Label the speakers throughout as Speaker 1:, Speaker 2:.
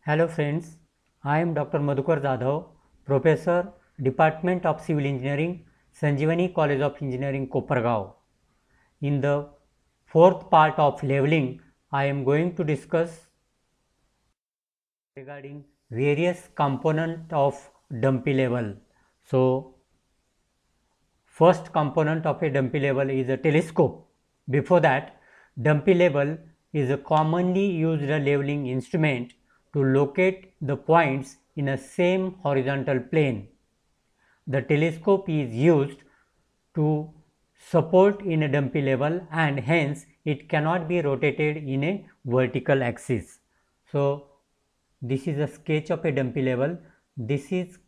Speaker 1: Hello friends, I am Dr. Madhukar Jadhav, Professor, Department of Civil Engineering, Sanjeevani College of Engineering, Kopargaon. In the fourth part of leveling, I am going to discuss regarding various components of dumpy level. So, first component of a dumpy level is a telescope. Before that, dumpy level is a commonly used leveling instrument to locate the points in a same horizontal plane. The telescope is used to support in a dumpy level and hence it cannot be rotated in a vertical axis. So, this is a sketch of a dumpy level. This is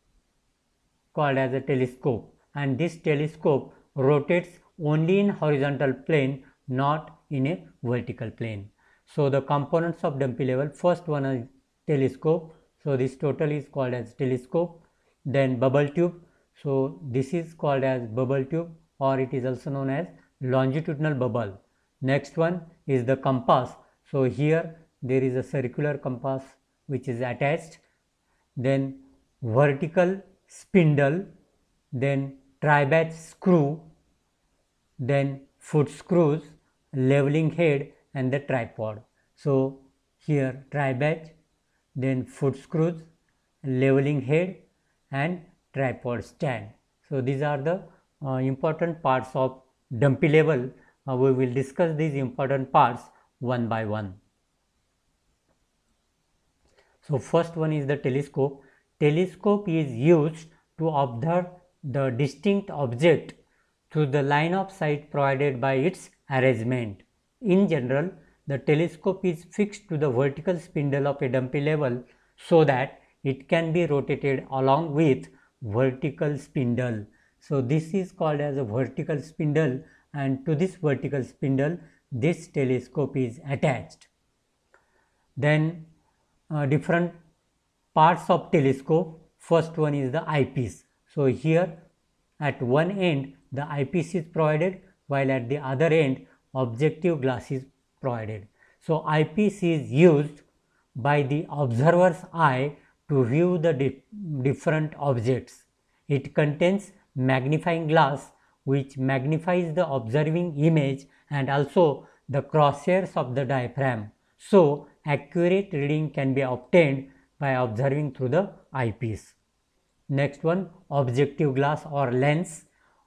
Speaker 1: called as a telescope, and this telescope rotates only in horizontal plane, not in a vertical plane. So the components of dumpy level, first one is telescope, so this total is called as telescope. Then bubble tube, so this is called as bubble tube, or it is also known as longitudinal bubble. Next one is the compass, so here there is a circular compass which is attached. Then vertical spindle, then tri-batch screw, then foot screws, leveling head and the tripod. So here tri-batch, then foot screws, leveling head and tripod stand. So these are the important parts of dumpy level. We will discuss these important parts one by one. So first one is the telescope. Telescope is used to observe the distinct object through the line of sight provided by its arrangement. In general, the telescope is fixed to the vertical spindle of a dumpy level so that it can be rotated along with vertical spindle. So this is called as a vertical spindle, and to this vertical spindle this telescope is attached. Then different parts of telescope. First one is the eyepiece. So here at one end the eyepiece is provided, while at the other end objective glass is provided. So eyepiece is used by the observer's eye to view the different objects. It contains magnifying glass which magnifies the observing image and also the crosshairs of the diaphragm. So accurate reading can be obtained by observing through the eyepiece. Next one, objective glass or lens.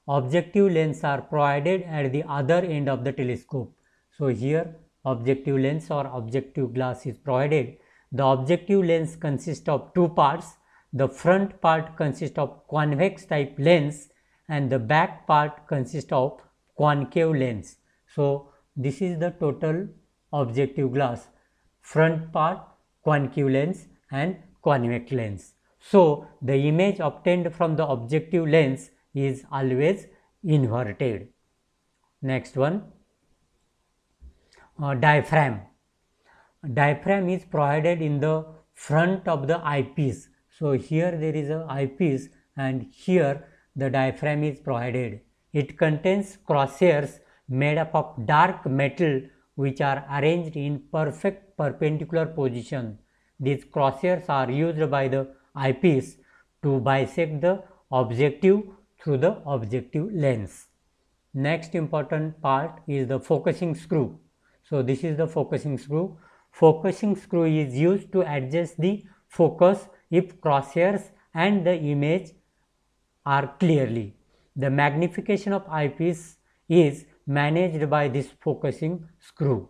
Speaker 1: Objective lens are provided at the other end of the telescope. So here objective lens or objective glass is provided. The objective lens consists of two parts. The front part consists of convex type lens and the back part consists of concave lens. So this is the total objective glass: front part, concave lens and convex lens. So the image obtained from the objective lens is always inverted. Next one, diaphragm. Diaphragm is provided in the front of the eyepiece. So here there is a eyepiece and here the diaphragm is provided. It contains crosshairs made up of dark metal which are arranged in perfect perpendicular position. These crosshairs are used by the eyepiece to bisect the objective through the objective lens. Next important part is the focusing screw. So this is the focusing screw. Focusing screw is used to adjust the focus if crosshairs and the image are clearly. The magnification of eyepiece is managed by this focusing screw.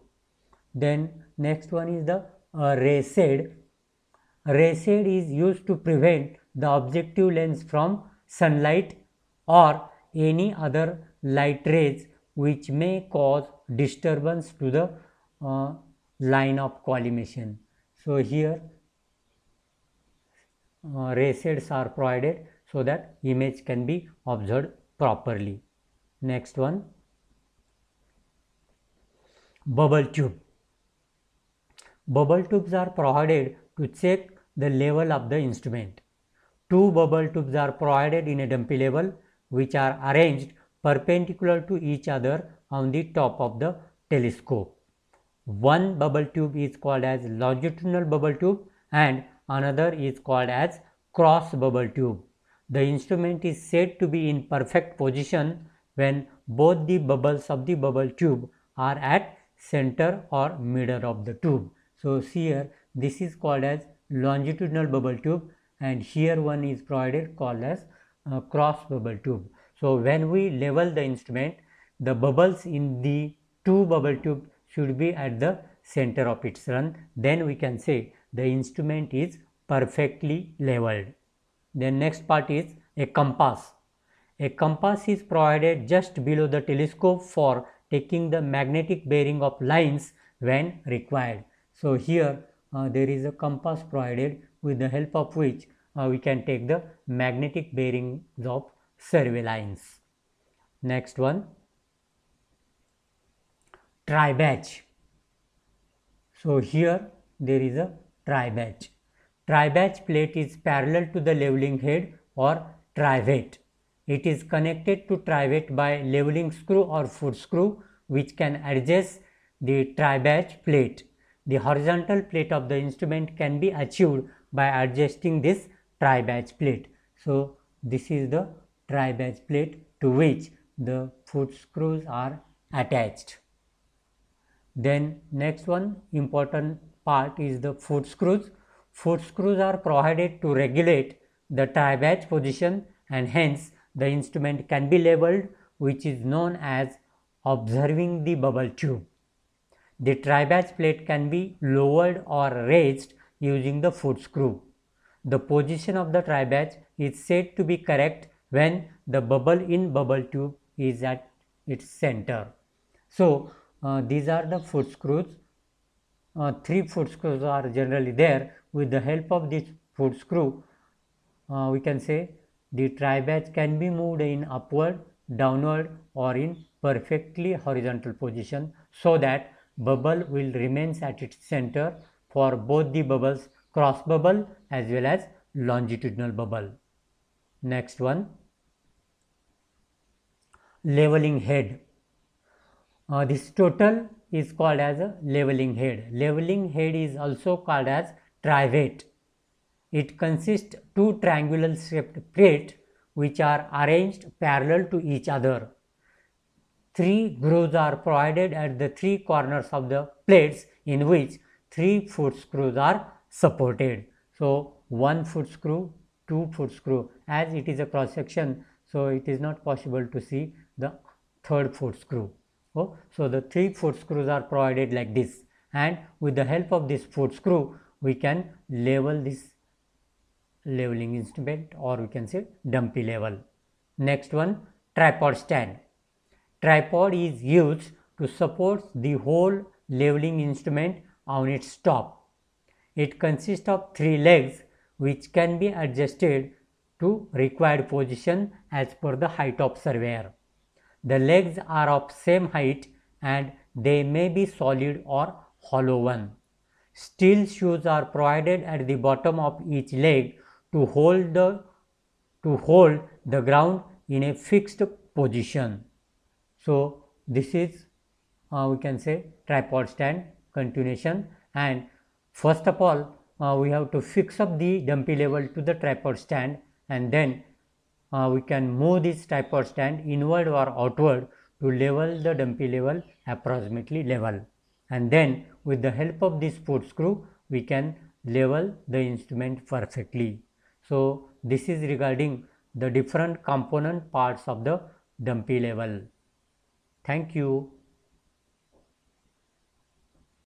Speaker 1: Then next one is the ray shade. Ray shade is used to prevent the objective lens from sunlight or any other light rays which may cause disturbance to the line of collimation. So here ray shades are provided so that image can be observed properly. Next one, bubble tube. Bubble tubes are provided to check the level of the instrument. Two bubble tubes are provided in a dumpy level which are arranged perpendicular to each other on the top of the telescope. One bubble tube is called as longitudinal bubble tube and another is called as cross bubble tube. The instrument is said to be in perfect position when both the bubbles of the bubble tube are at center or middle of the tube. So here this is called as longitudinal bubble tube, and here one is provided called as cross bubble tube. So when we level the instrument, the bubbles in the two bubble tube should be at the center of its run, then we can say the instrument is perfectly leveled. Then next part is a compass. A compass is provided just below the telescope for taking the magnetic bearing of lines when required. So here there is a compass provided with the help of which we can take the magnetic bearings of survey lines. Next one, tri-batch. So here there is a tri-batch. Tri-batch plate is parallel to the leveling head or trivet. It is connected to trivet by leveling screw or foot screw, which can adjust the tri-batch plate. The horizontal plate of the instrument can be achieved by adjusting this tri-batch plate. So this is the tri-batch plate to which the foot screws are attached. Then next one important part is the foot screws. Foot screws are provided to regulate the tri-batch position, and hence the instrument can be leveled, which is known as observing the bubble tube. The tri-batch plate can be lowered or raised using the foot screw. The position of the tri-batch is said to be correct when the bubble in bubble tube is at its center. So these are the foot screws. 3 foot screws are generally there. With the help of this foot screw, we can say the tri-batch can be moved in upward, downward or in perfectly horizontal position, so that bubble will remain at its center for both the bubbles, cross bubble as well as longitudinal bubble. Next one, leveling head. This total is called as a leveling head. Leveling head is also called as trivet. It consists two triangular shaped plates which are arranged parallel to each other. 3 grooves are provided at the 3 corners of the plates, in which 3 foot screws are supported. So 1 foot screw, 2 foot screw, as it is a cross section, so it is not possible to see the 3rd foot screw. So the 3 foot screws are provided like this, and with the help of this foot screw we can level this leveling instrument, or we can say dumpy level. Next one, tripod stand. Tripod is used to support the whole leveling instrument on its top. It consists of 3 legs which can be adjusted to required position as per the height of surveyor. The legs are of same height and they may be solid or hollow one. Steel shoes are provided at the bottom of each leg to hold the ground in a fixed position. So this is we can say tripod stand continuation, and first of all we have to fix up the dumpy level to the tripod stand, and then we can move this tripod stand inward or outward to level the dumpy level approximately level, and then with the help of this foot screw we can level the instrument perfectly. So this is regarding the different component parts of the dumpy level. Thank you.